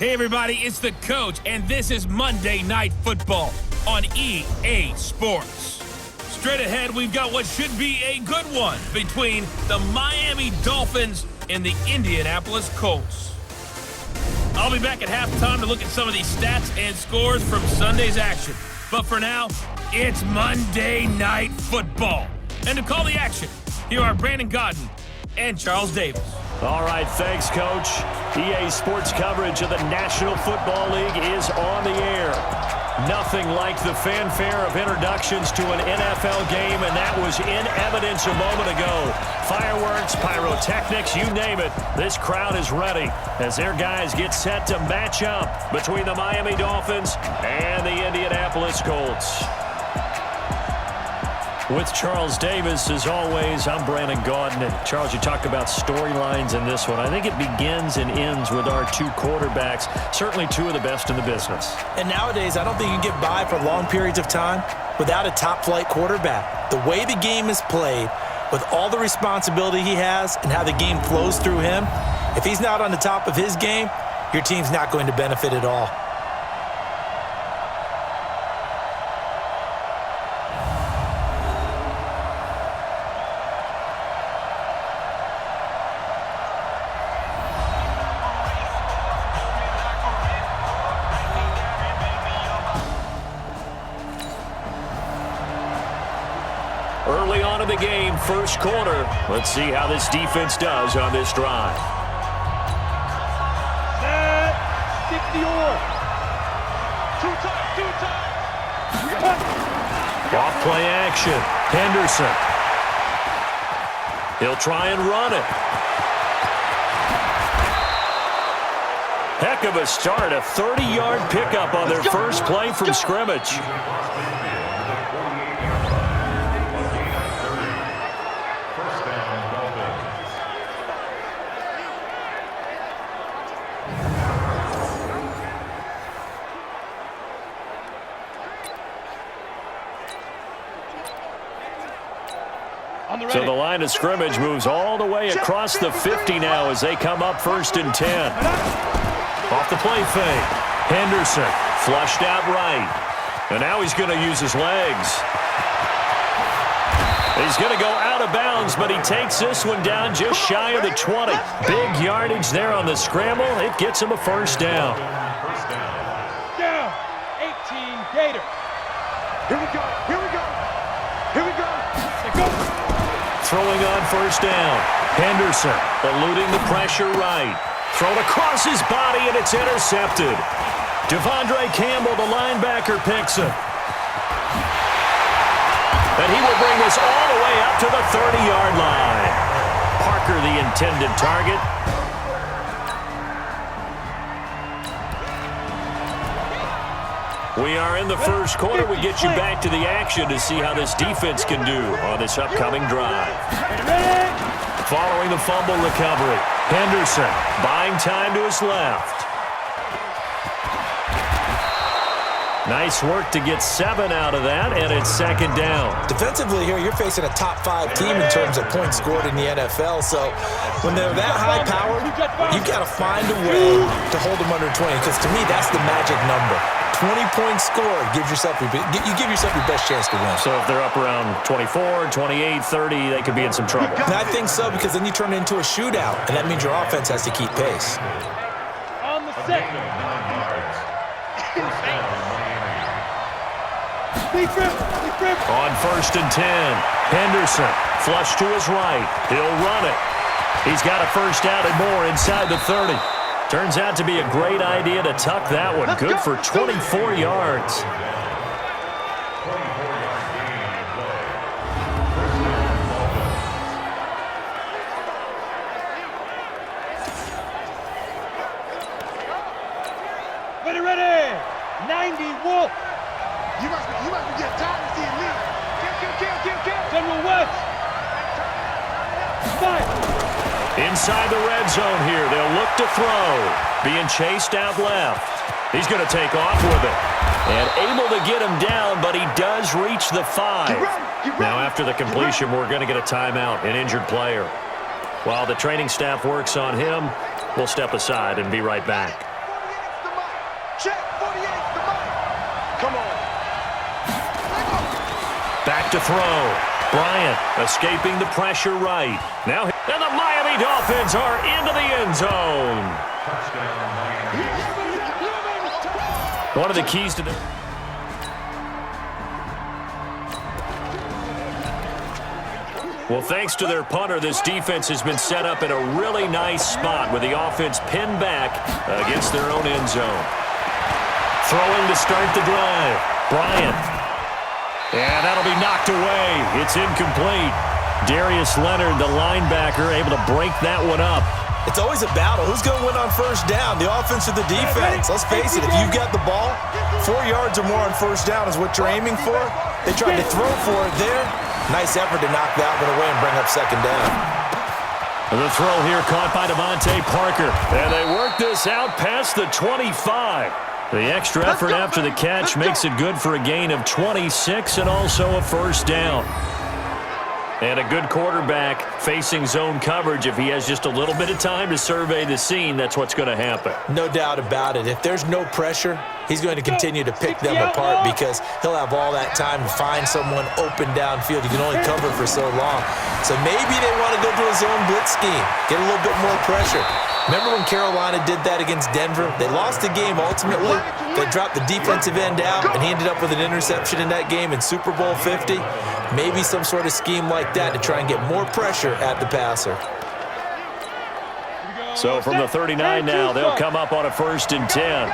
Hey everybody, it's the coach, and this is Monday Night Football on EA Sports. Straight ahead, we've got what should be a good one between the Miami Dolphins and the Indianapolis Colts. I'll be back at halftime to look at some of these stats and scores from Sunday's action. But for now, it's Monday Night Football. And to call the action, here are Brandon Gaudin and Charles Davis. All right, thanks, Coach. EA Sports coverage of the National Football League is on the air. Nothing like the fanfare of introductions to an NFL game, and that was in evidence a moment ago. Fireworks, pyrotechnics, you name it. This crowd is ready as their guys get set to match up between the Miami Dolphins and the Indianapolis Colts. With Charles Davis, as always, I'm Brandon Gaudin. And Charles, you talked about storylines in this one. I think it begins and ends with our two quarterbacks, certainly two of the best in the business. And nowadays, I don't think you can get by for long periods of time without a top-flight quarterback. The way the game is played, with all the responsibility he has and how the game flows through him, if he's not on the top of his game, your team's not going to benefit at all. Early on in the game, first quarter. Let's see how this defense does on this drive. Set. Stick the oar. Two times. Off play action. Henderson. He'll try and run it. Heck of a start. A 30-yard pickup on their first play from scrimmage. So the line of scrimmage moves all the way across the 50 now as they come up 1st and 10. Off the play fake. Henderson flushed out right. And now he's going to use his legs. He's going to go out of bounds, but he takes this one down just shy of the 20. Big yardage there on the scramble. It gets him a first down. Down. 18 Gators. Here we go. Here we go. Here we go. Throwing on first down. Henderson eluding the pressure right. Thrown across his body, and it's intercepted. Devondre Campbell, the linebacker, picks him. And he will bring this all the way up to the 30-yard line. Parker, the intended target. We are in the first quarter. We get you back to the action to see how this defense can do on this upcoming drive. Following the fumble recovery, Henderson buying time to his left. Nice work to get 7 out of that, and it's 2nd down. Defensively here, you're facing a top-5 team in terms of points scored in the NFL, so when they're that high-powered, you've got to find a way to hold them under 20, because to me, that's the magic number. 20-point score, you give yourself your best chance to win. So if they're up around 24, 28, 30, they could be in some trouble. And I think so, because then you turn it into a shootout, and that means your offense has to keep pace. On the set. On 1st and 10, Henderson flush to his right. He'll run it. He's got a first down and more inside the 30. Turns out to be a great idea to tuck that one. Good for 24 yards. Ready. 90 Wolf. You must be getting tired of seeing me. Kill. General West. Fire. Inside the red zone here. They'll look to throw. Being chased out left. He's going to take off with it. And able to get him down, but he does reach the 5. Now after the completion, we're going to get a timeout, an injured player. While the training staff works on him, we'll step aside and be right back. Check, 48, the money. Come on. Back to throw. Bryant escaping the pressure right. Now, and the Miami Dolphins are into the end zone. One of the keys to the... Well, thanks to their punter, this defense has been set up in a really nice spot with the offense pinned back against their own end zone. Throwing to start the drive. Bryant. And that'll be knocked away. It's incomplete. Darius Leonard, the linebacker, able to break that one up. It's always a battle. Who's going to win on first down, the offense or the defense? Let's face it, if you've got the ball, 4 yards or more on first down is what you're aiming for. They tried to throw for it there. Nice effort to knock that one away and bring up second down. The throw here caught by Devontae Parker. And they work this out past the 25. The extra effort after the catch makes it good for a gain of 26 and also a first down. And a good quarterback facing zone coverage. If he has just a little bit of time to survey the scene, that's what's going to happen. No doubt about it. If there's no pressure, he's going to continue to pick them apart because he'll have all that time to find someone open downfield. He can only cover for so long. So maybe they want to go to a zone blitz scheme, get a little bit more pressure. Remember when Carolina did that against Denver? They lost the game ultimately. They dropped the defensive end out, and he ended up with an interception in that game in Super Bowl 50. Maybe some sort of scheme like that to try and get more pressure at the passer. So from the 39 now, they'll come up on a 1st and 10.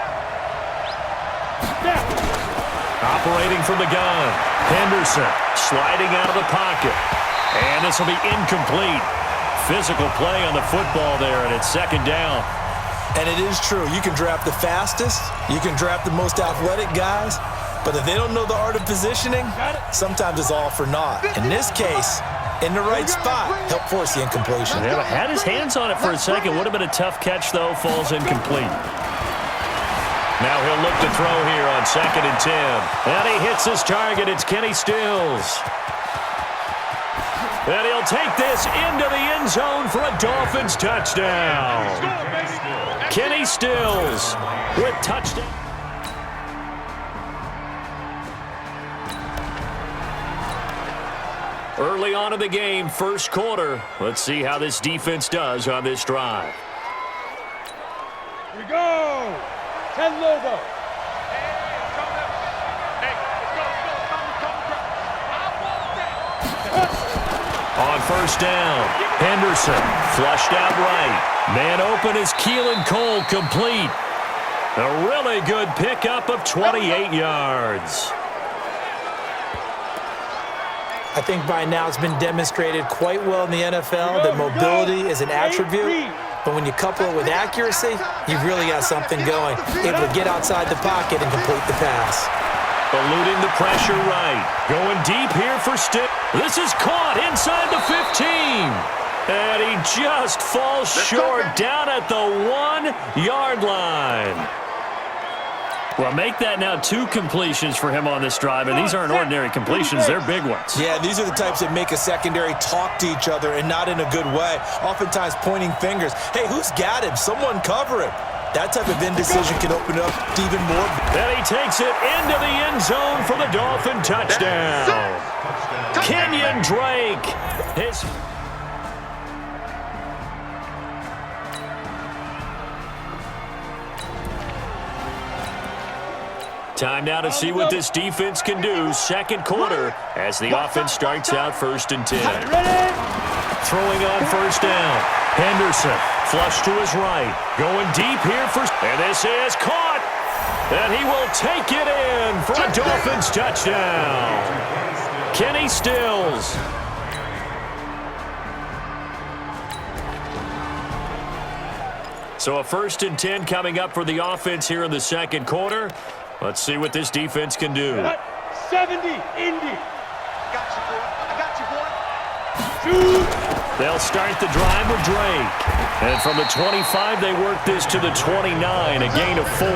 Operating from the gun. Henderson sliding out of the pocket. And this will be incomplete. Physical play on the football there, and it's second down. And it is true. You can draft the fastest. You can draft the most athletic guys. But if they don't know the art of positioning, sometimes it's all for naught. In this case, in the right spot, help force the incompletion. Yeah, had his hands on it for a second. Would have been a tough catch, though. Falls incomplete. Now he'll look to throw here on 2nd and 10. And he hits his target. It's Kenny Stills. And he'll take this into the end zone for a Dolphins touchdown. Kenny Stills with touchdown. Early on in the game, first quarter. Let's see how this defense does on this drive. Here we go. 10 Lobo. On first down, Henderson flushed out right. Man open is Keelan Cole, complete. A really good pickup of 28 yards. I think by now it's been demonstrated quite well in the NFL that mobility is an attribute. But when you couple it with accuracy, you've really got something going. Able to get outside the pocket and complete the pass. Eluding the pressure right. Going deep here for Stick. This is caught inside the 15. And he just falls short down at the 1-yard line. Well, make that now 2 completions for him on this drive, and these aren't ordinary completions. They're big ones. Yeah, these are the types that make a secondary talk to each other and not in a good way. Oftentimes pointing fingers. Hey, who's got him? Someone cover him. That type of indecision can open up even more. And he takes it into the end zone for the Dolphin touchdown. Kenyon Drake. Time now to see what this defense can do. Second quarter as the offense starts out 1st and 10. Throwing on first down. Henderson flush to his right. Going deep here for... And this is caught. And he will take it in for a Dolphins touchdown. Kenny Stills. So a 1st and 10 coming up for the offense here in the second quarter. Let's see what this defense can do. 70, Indy. Got you, boy. I got you, boy. Shoot. They'll start the drive with Drake. And from the 25, they work this to the 29, a gain of 4.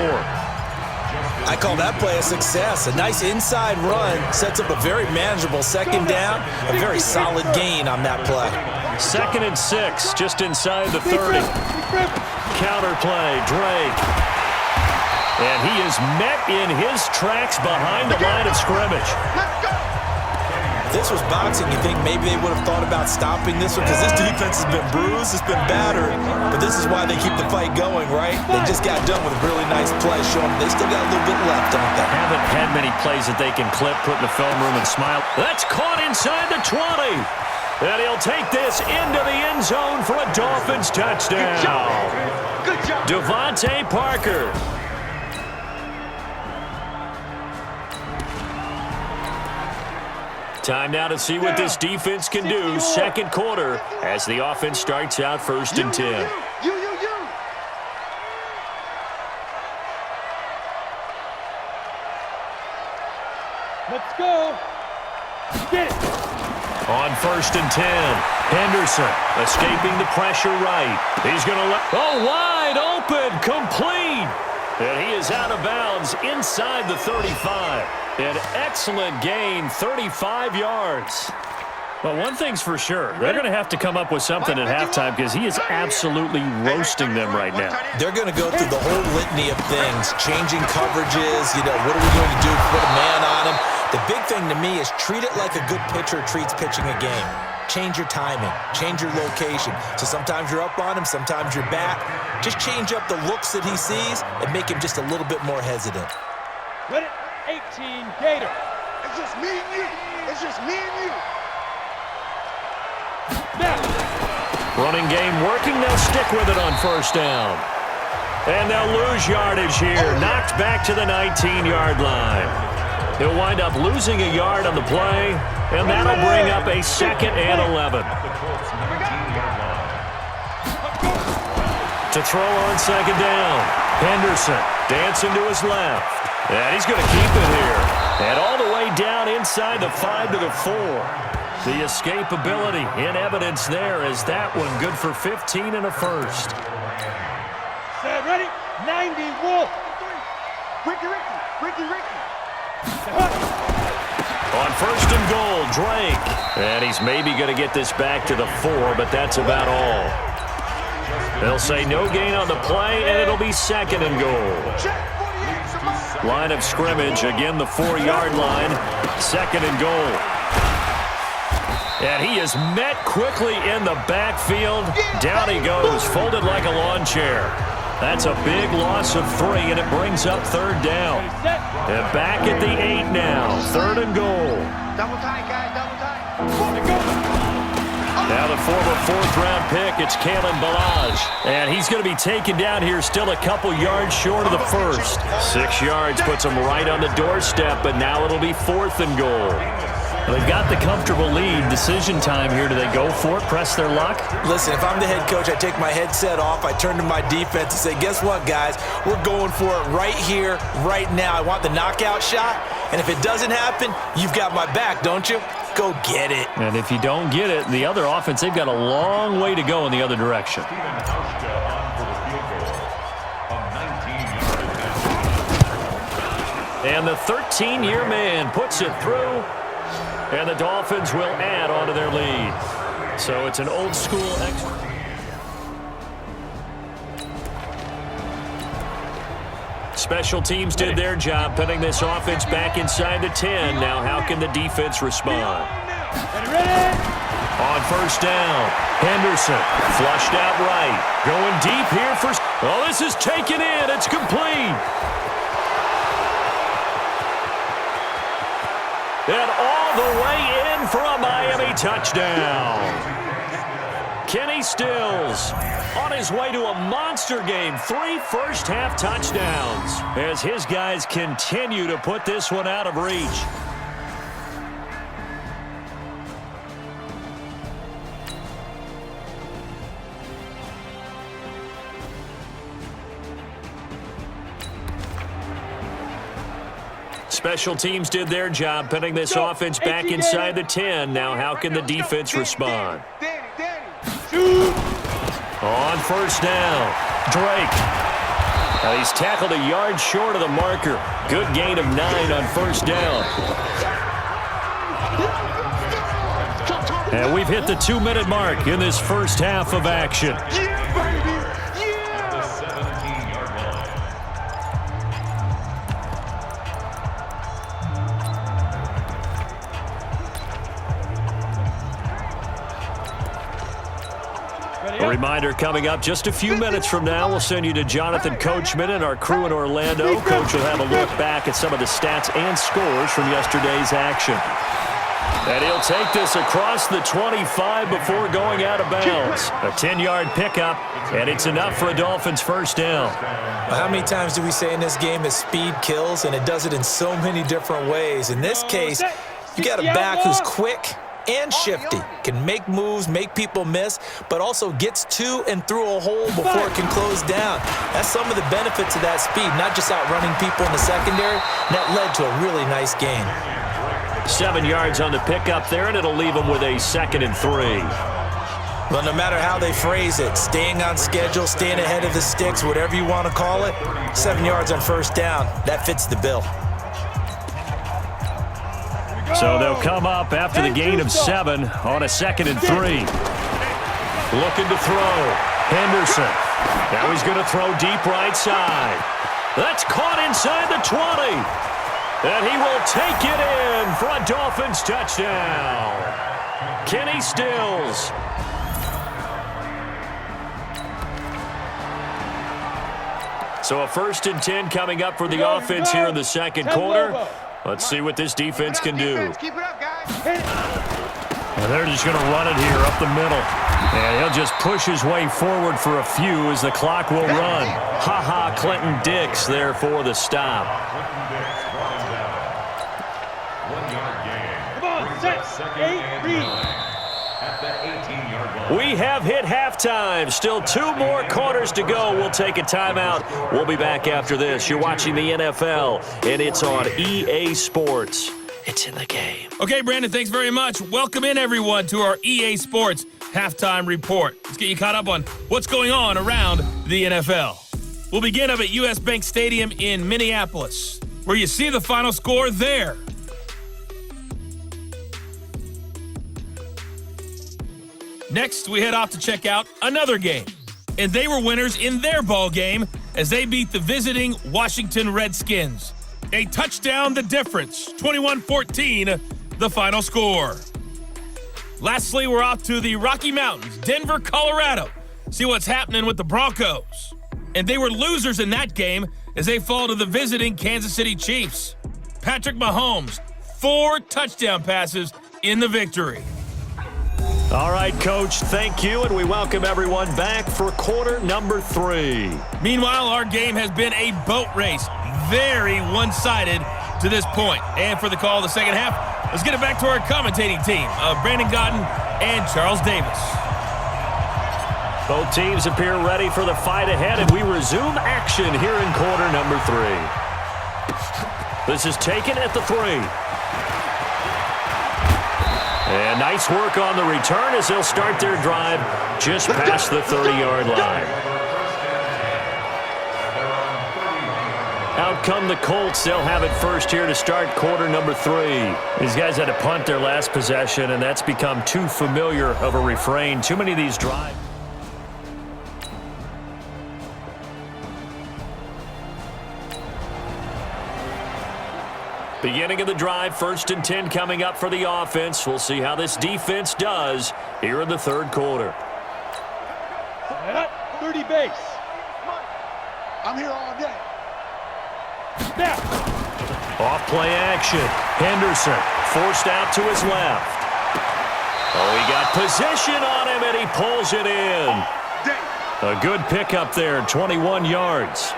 I call that play a success. A nice inside run sets up a very manageable second down. A very solid gain on that play. 2nd and 6, just inside the 30. Counter play, Drake. And he is met in his tracks behind the line of scrimmage. Let's go. If this was boxing, you think maybe they would have thought about stopping this one because this defense has been bruised, it's been battered, but this is why they keep the fight going, right? They just got done with a really nice play, showing they still got a little bit left, don't they? Haven't had many plays that they can clip, put in the film room and smile. That's caught inside the 20. And he'll take this into the end zone for a Dolphins touchdown. Good job. Devontae Parker. Time now to see what this defense can do. Second quarter as the offense starts out 1st and 10. You. Let's go. Get it. On 1st and 10, Henderson escaping the pressure right. He's going to let... Oh, wide open, complete. And he is out of bounds inside the 35. An excellent gain, 35 yards. Well, one thing's for sure. They're going to have to come up with something at halftime because he is absolutely roasting them right now. They're going to go through the whole litany of things, changing coverages, what are we going to do, put a man on him. The big thing to me is treat it like a good pitcher treats pitching a game. Change your timing, change your location. So sometimes you're up on him, sometimes you're back. Just change up the looks that he sees and make him just a little bit more hesitant. Let it 18 Gator. It's just me and you. It's just me and you. Now. Running game working. They'll stick with it on 1st down. And they'll lose yardage here. Knocked back to the 19-yard line. He'll wind up losing a yard on the play, and that'll bring up a 2nd and 11. To throw on 2nd down. Henderson dancing to his left. And he's going to keep it here. And all the way down inside the 5 to the 4. The escapability in evidence there is that one good for 15 and a first. Set, ready? 90 Wolf. Ricky. On 1st and goal, Drake. And he's maybe going to get this back to the 4, but that's about all. They'll say no gain on the play, and it'll be 2nd and goal. Line of scrimmage, again the 4-yard line. 2nd and goal. And he is met quickly in the backfield. Down he goes, folded like a lawn chair. That's a big loss of 3, and it brings up 3rd down. And back at the 8 now, 3rd and goal. Double tight, guys, double tight. Now the former 4th-round pick, it's Kalen Ballage. And he's going to be taken down here still a couple yards short of the first. 6 yards puts him right on the doorstep, but now it'll be 4th and goal. They've got the comfortable lead. Decision time here. Do they go for it, press their luck? Listen, if I'm the head coach, I take my headset off, I turn to my defense and say, guess what, guys? We're going for it right here, right now. I want the knockout shot, and if it doesn't happen, you've got my back, don't you? Go get it. And if you don't get it, the other offense, they've got a long way to go in the other direction. And the 13-year man puts it through. And the Dolphins will add on to their lead. So it's an old-school extra. Special teams did their job putting this offense back inside the 10. Now how can the defense respond? On 1st down, Henderson flushed out right. Going deep here for... Oh, this is taken in. It's complete. And all the way in for a Miami touchdown. Kenny Stills on his way to a monster game. 3 first-half touchdowns as his guys continue to put this one out of reach. Special teams did their job putting this offense back inside the 10. Now how can the defense respond? On 1st down, Drake. Now he's tackled a yard short of the marker. Good gain of 9 on 1st down. And we've hit the 2-minute mark in this first half of action. reminder coming up just a few minutes from now, we'll send you to Jonathan Coachman and our crew in Orlando. Coach will have a look back at some of the stats and scores from yesterday's action. And he'll take this across the 25 before going out of bounds. A 10-yard pickup, and it's enough for a Dolphins first down. How many times do we say in this game that speed kills, and it does it in so many different ways? In this case, you got a back who's quick and shifty, can make moves, make people miss, but also gets to and through a hole before it can close down. That's some of the benefits of that speed, not just outrunning people in the secondary. That led to a really nice gain. 7 yards on the pickup there, and it'll leave them with a 2nd and 3. Well, no matter how they phrase it, staying on schedule, staying ahead of the sticks, whatever you want to call it, 7 yards on first down, that fits the bill. So they'll come up after the gain of 7 on a 2nd and 3. Looking to throw. Henderson. Now he's going to throw deep right side. That's caught inside the 20. And he will take it in for a Dolphins touchdown. Kenny Stills. So a 1st and 10 coming up for the offense here in the second quarter. Let's see what this defense can do. Keep it up, guys. And they're just going to run it here up the middle. And he'll just push his way forward for a few as the clock will run. Ha-ha, Clinton Dix there for the stop. We have hit halftime. Still 2 more quarters to go. We'll take a timeout. We'll be back after this. You're watching the NFL, and it's on EA Sports. It's in the game. Okay, Brandon, thanks very much. Welcome in, everyone, to our EA Sports Halftime Report. Let's get you caught up on what's going on around the NFL. We'll begin up at U.S. Bank Stadium in Minneapolis, where you see the final score there. Next, we head off to check out another game. And they were winners in their ball game as they beat the visiting Washington Redskins. A touchdown the difference, 21-14, the final score. Lastly, we're off to the Rocky Mountains, Denver, Colorado. See what's happening with the Broncos. And they were losers in that game as they fall to the visiting Kansas City Chiefs. Patrick Mahomes, 4 touchdown passes in the victory. All right, Coach, thank you, and we welcome everyone back for quarter number 3. Meanwhile, our game has been a boat race, very one-sided to this point. And for the call of the second half, let's get it back to our commentating team of Brandon Gaudin and Charles Davis. Both teams appear ready for the fight ahead, and we resume action here in quarter number 3. This is taken at the 3. And nice work on the return as they'll start their drive just past the 30-yard line. Out come the Colts. They'll have it first here to start quarter number 3. These guys had to punt their last possession, and that's become too familiar of a refrain. Too many of these drives. Beginning of the drive, 1st and 10 coming up for the offense. We'll see how this defense does here in the third quarter. 30 base. I'm here all day. Now. Off play action. Henderson forced out to his left. Oh, he got position on him, and he pulls it in. A good pickup there, 21 yards.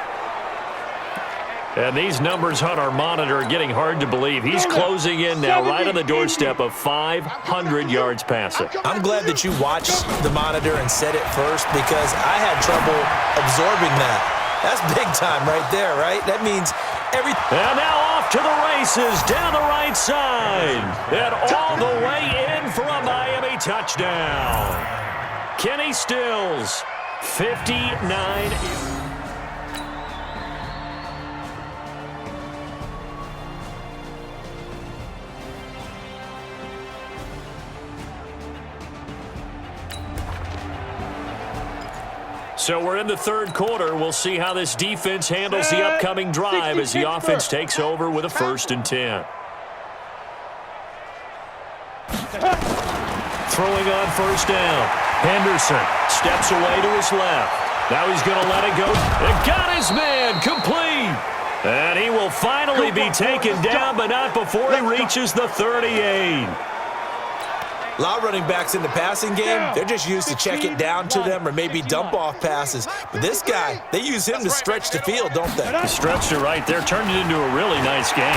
And these numbers on our monitor are getting hard to believe. He's closing in now right on the doorstep of 500 yards passing. I'm glad that you watched the monitor and said it first because I had trouble absorbing that. That's big time right there, right? That means every... And now off to the races down the right side. And all the way in for a Miami touchdown. Kenny Stills, 59. So we're in the third quarter. We'll see how this defense handles the upcoming drive as the offense takes over with a 1st and 10. Throwing on 1st down. Henderson steps away to his left. Now he's going to let it go. It got his man complete. And he will finally be taken down, but not before he reaches the 38. A lot of running backs in the passing game, they're just used to check it down to them or maybe dump off passes. But this guy, they use him to stretch the field, don't they? He stretched it right there, turned it into a really nice game.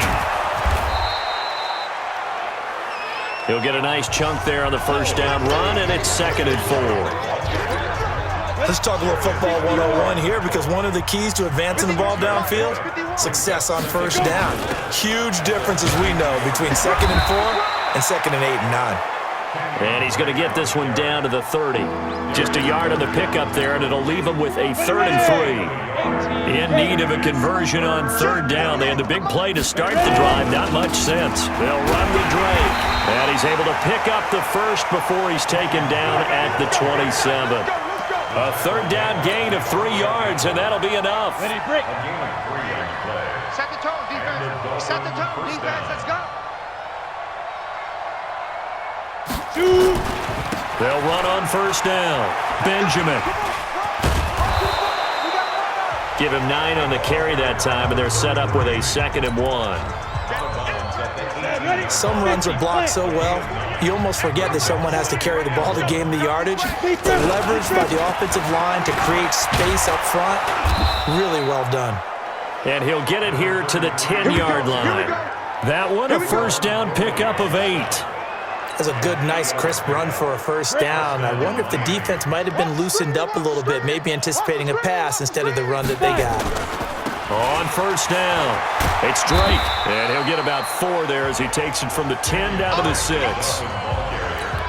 He'll get a nice chunk there on the first down run, and it's 2nd and 4. Let's talk a little football 101 here, because one of the keys to advancing the ball downfield, success on first down. Huge difference, as we know, between 2nd and 4 and 2nd and 8 and 9. And he's going to get this one down to the 30. Just a yard on the pickup there, and it'll leave him with a 3rd and 3. In need of a conversion on 3rd down. They had the big play to start the drive. Not much sense. They'll run with Drake. And he's able to pick up the first before he's taken down at the 27. A 3rd down gain of 3 yards, and that'll be enough. Ready, break. Set the tone, defense. Set the tone, defense. Let's go. They'll run on first down. Benjamin. Give him 9 on the carry that time, and they're set up with a 2nd and 1. Some runs are blocked so well, you almost forget that someone has to carry the ball to gain the yardage. They're leveraged by the offensive line to create space up front. Really well done. And he'll get it here to the 10-yard line. That one, a first down pickup of 8. That's a good, nice, crisp run for a first down. I wonder if the defense might have been loosened up a little bit, maybe anticipating a pass instead of the run that they got. On first down, it's Drake, and he'll get about 4 there as he takes it from the 10 down to the 6.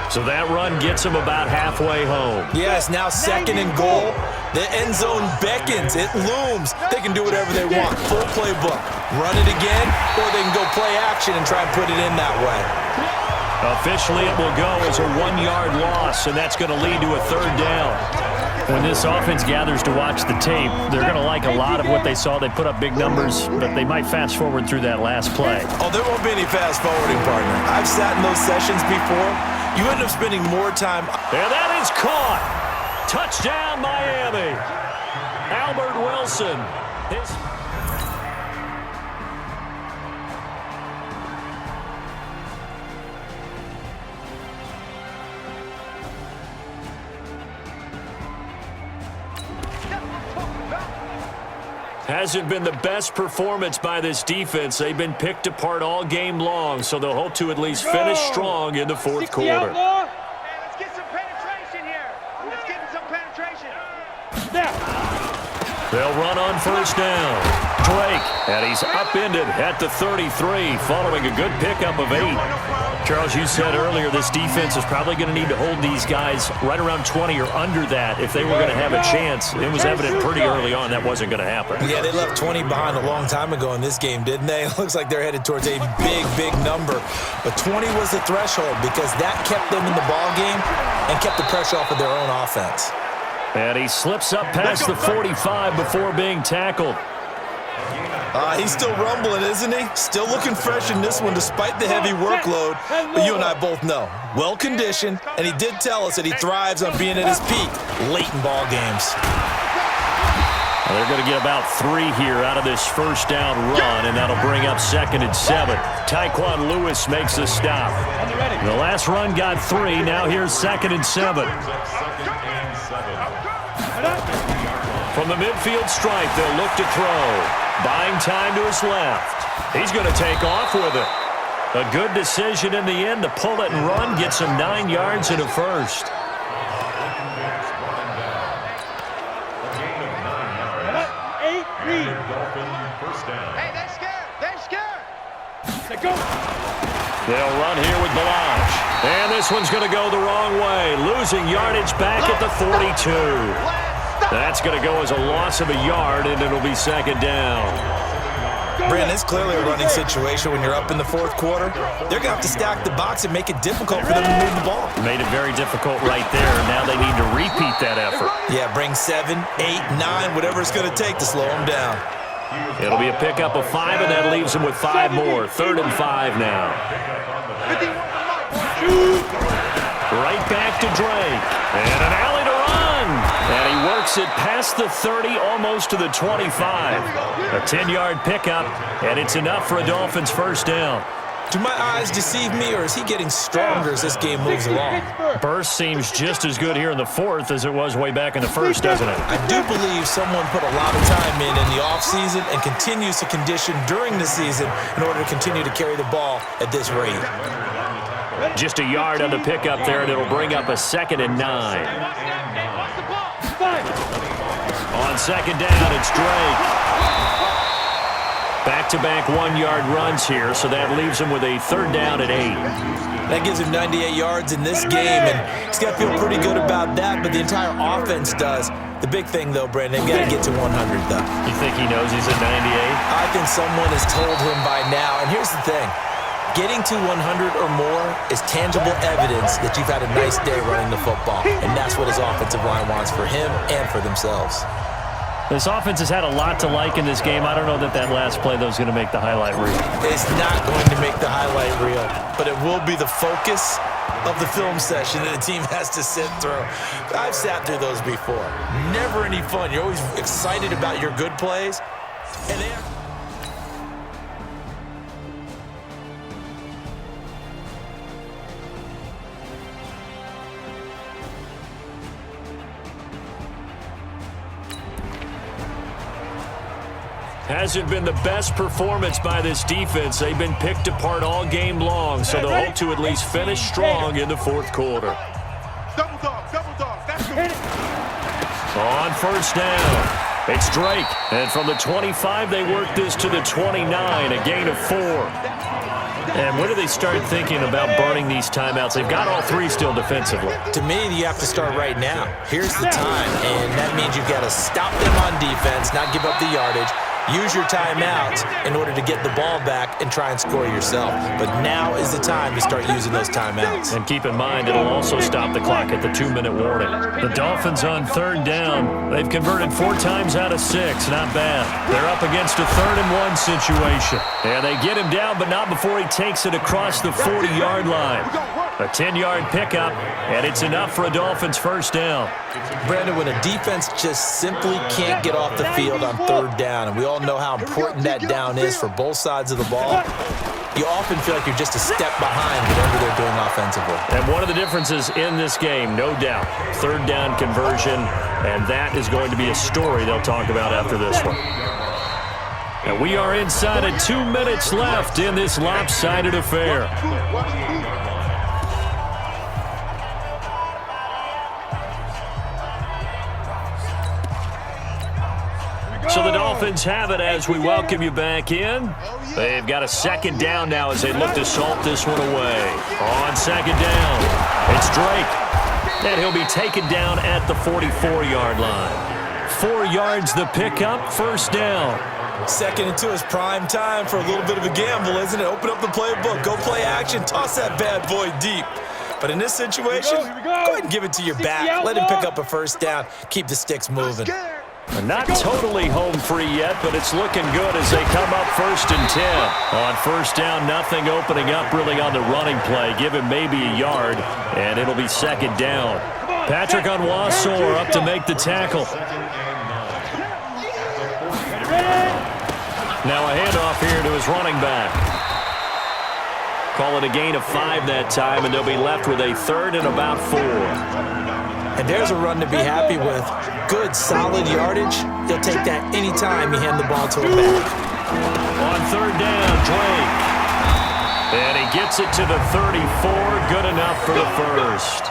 So that run gets him about halfway home. Yes, now 2nd and goal. The end zone beckons. It looms. They can do whatever they want. Full playbook. Run it again, or they can go play action and try and put it in that way. Officially, it will go as a 1-yard loss, and that's going to lead to a 3rd down. When this offense gathers to watch the tape, they're going to like a lot of what they saw. They put up big numbers, but they might fast forward through that last play. Oh, there won't be any fast forwarding, partner. I've sat in those sessions before. You end up spending more time. And that is caught. Touchdown, Miami. Albert Wilson. Hasn't been the best performance by this defense. They've been picked apart all game long, so they'll hope to at least finish strong in the 4th quarter. Hey, let's get some penetration here. Let's get some penetration. They'll run on first down. Drake, and he's upended at the 33, following a good pickup of 8. Charles, you said earlier this defense is probably going to need to hold these guys right around 20 or under that if they were going to have a chance. It was evident pretty early on that wasn't going to happen. Yeah, they left 20 behind a long time ago in this game, didn't they? It looks like they're headed towards a big, big number. But 20 was the threshold because that kept them in the ball game and kept the pressure off of their own offense. And he slips up past the 45 before being tackled. He's still rumbling, isn't he? Still looking fresh in this one despite the heavy workload. But you and I both know, well-conditioned, and he did tell us that he thrives on being at his peak late in ball games. Well, they're going to get about 3 here out of this first down run, and that'll bring up 2nd and 7. Tyquan Lewis makes the stop. The last run got 3. Now here's 2nd and 7. From the midfield stripe, they'll look to throw. Buying time to his left. He's going to take off with it. A good decision in the end to pull it and run, get some 9 yards and a first. Hey, they're scared. They're scared. They'll run here with Balaj. And this one's going to go the wrong way. Losing yardage back at the 42. That's going to go as a loss of a yard, and it'll be 2nd down. Brandon, it's clearly a running situation when you're up in the 4th quarter. They're going to have to stack the box and make it difficult for them to move the ball. Made it very difficult right there. Now they need to repeat that effort. Yeah, bring 7, 8, 9, whatever it's going to take to slow them down. It'll be a pickup of 5, and that leaves them with 5 more. 3rd and 5 now. Right back to Drake. And an alley to run. And he works it past the 30, almost to the 25. A 10-yard pickup, and it's enough for a Dolphins first down. Do my eyes deceive me, or is he getting stronger as this game moves along? Burst seems just as good here in the fourth as it was way back in the first, doesn't it? I do believe someone put a lot of time in the offseason and continues to condition during the season in order to continue to carry the ball at this rate. Just a yard on the pickup there, and it'll bring up a 2nd and 9. On second down, it's Drake. Back-to-back 1-yard runs here, so that leaves him with a 3rd down and 8. That gives him 98 yards in this game, and he's got to feel pretty good about that, but the entire offense does. The big thing, though, Brandon, they've got to get to 100, though. You think he knows he's at 98? I think someone has told him by now, and here's the thing. Getting to 100 or more is tangible evidence that you've had a nice day running the football, and that's what his offensive line wants for him and for themselves. This offense has had a lot to like in this game. I don't know that last play, though, is going to make the highlight reel. It's not going to make the highlight reel, but it will be the focus of the film session that the team has to sit through. I've sat through those before. Never any fun. You're always excited about your good plays, and then hasn't been the best performance by this defense. They've been picked apart all game long, so they'll hope to at least finish strong in the fourth quarter. Double dog. That's the On first down, it's Drake. And from the 25, they work this to the 29, a gain of 4. And when do they start thinking about burning these timeouts? They've got all 3 still defensively. to me, you have to start right now. Here's the time, and that means you've got to stop them on defense, not give up the yardage. Use your timeouts in order to get the ball back and try and score yourself. But now is the time to start using those timeouts. And keep in mind, it'll also stop the clock at the 2-minute warning. The Dolphins on 3rd down. They've converted 4 times out of 6. Not bad. They're up against a 3rd and 1 situation. And they get him down, but not before he takes it across the 40-yard line. A 10-yard pickup, and it's enough for a Dolphins first down. Brandon, when a defense just simply can't get off the field on 3rd down, and we all know how important that down is for both sides of the ball, you often feel like you're just a step behind whatever they're doing offensively. And one of the differences in this game, no doubt, 3rd down conversion, and that is going to be a story they'll talk about after this one. And we are inside of 2 minutes left in this lopsided affair. So the Dolphins have it as we welcome you back in. They've got a 2nd down now as they look to salt this one away. On 2nd down, it's Drake. And he'll be taken down at the 44-yard line. 4 yards the pickup, first down. 2nd and 2 is prime time for a little bit of a gamble, isn't it? Open up the playbook, go play action, toss that bad boy deep. But in this situation, go ahead and give it to your back. Let him pick up a first down. Keep the sticks moving. Not totally home free yet, but it's looking good as they come up 1st and 10. On first down, nothing opening up really on the running play. Give him maybe a yard, and it'll be 2nd down. Patrick Onwuasor up to make the tackle. Now a handoff here to his running back. Call it a gain of 5 that time, and they'll be left with a 3rd and about 4. And there's a run to be happy with. Good, solid yardage. He'll take that anytime you hand the ball to him back. On 3rd down, Drake. And he gets it to the 34. Good enough for the first.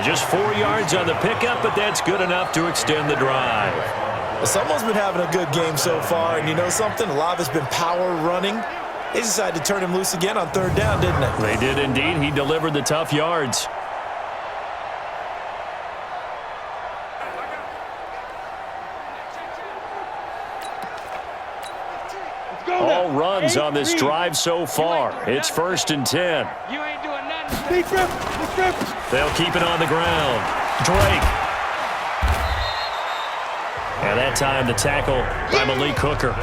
Just 4 yards on the pickup, but that's good enough to extend the drive. Well, someone's been having a good game so far, and you know something? A lot of it's been power running. They decided to turn him loose again on 3rd down, didn't they? They did indeed. He delivered the tough yards. All runs on this drive so far. It's 1st and 10. You ain't doing nothing. Big grip. They'll keep it on the ground. Drake. And that time the tackle by Malik Hooker.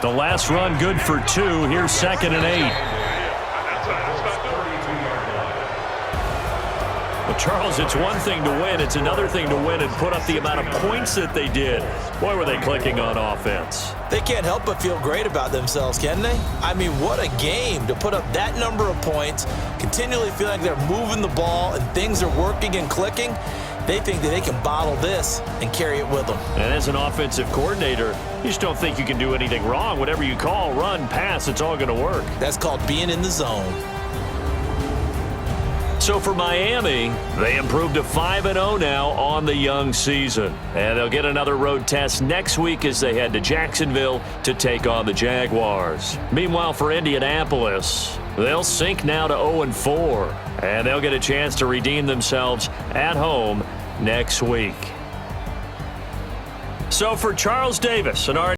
The last run good for 2. Here's 2nd and 8. Charles, it's one thing to win. It's another thing to win and put up the amount of points that they did. Boy, were they clicking on offense. They can't help but feel great about themselves, can they? I mean, what a game to put up that number of points, continually feeling like they're moving the ball and things are working and clicking. They think that they can bottle this and carry it with them. And as an offensive coordinator, you just don't think you can do anything wrong. Whatever you call, run, pass, it's all going to work. That's called being in the zone. So for Miami, they improved to 5-0 now on the young season. And they'll get another road test next week as they head to Jacksonville to take on the Jaguars. Meanwhile, for Indianapolis, they'll sink now to 0-4. And they'll get a chance to redeem themselves at home next week. So for Charles Davis and our